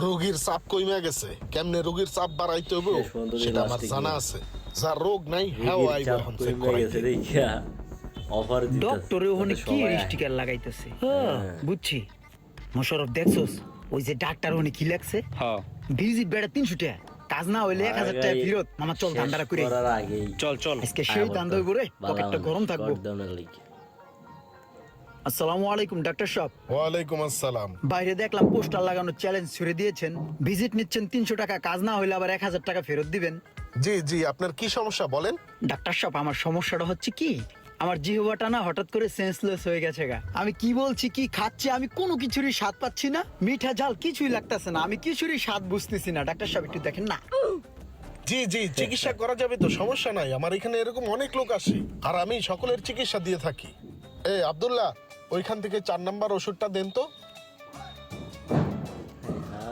রোগীর চাপ কইমা গেছে, কেমনে রোগীর চাপ বাড়াইতে হবে শেষ পর্যন্ত সেটা আমার লাস্টে জানা গিয়ে। আছে। যার রোগ নাই হ্যাঁ রোগীর আইব চাপ এখন চেক কমে গেছে করাইতে। দেখিয়া অফার দিতেছে ডক্টরে ওখানে যাতে কি সবাই আহে। স্টিকার লাগাইতেছে হ্যাঁ। বুঝছি। মোশারফ দেখছোস ওই যে ডাক্তার ওখানে কি লাগছে? হ্যাঁ ভিজিট বেড়া 300 টাকা, কাজ না হইলে 1000 টাকা ফেরত। মামা চল শেষ ধান্দাটা করে করার আগেই চল চল। আজকে সেই ধান্দা হইব রে, পকেটটা গরম থাকবো। আসসালামু আলাইকুম ডাক্তার সাহেব। ওয়ালাইকুম আসসালাম। বাইরে দেখলাম পোস্টার লাগানো চ্যালেঞ্জ ছুড়ে দিয়েছেন, ভিজিট নিচ্ছেন 300 টাকা, কাজ না হইলে আবার 1000 টাকা ফেরত দিবেন। জি জি, আপনার কি সমস্যা বলেন? ডাক্তার সাহেব আমার সমস্যাটা হচ্ছে কি, আমার জিহ্বাটা না হঠাৎ করে সেন্সলেস হয়ে গেছে গা। আমি কি বলছি কি খাচ্ছি আমি কোনো কিছুরই স্বাদ পাচ্ছি না, মিঠা ঝাল কিছুই লাগতেছে না, আমি কিছুরই স্বাদ বুঝতেছি না। ডাক্তার সাহেব একটু দেখেন না। জি জি, চিকিৎসা করা যাবে তো, সমস্যা নাই। আমার এখানে এরকম অনেক লোক আসে আর আমি সকলের চিকিৎসা দিয়ে থাকি। আব্দুল্লাহ, ওইখান থেকে 4 নাম্বার ওষুধটা দেন তো।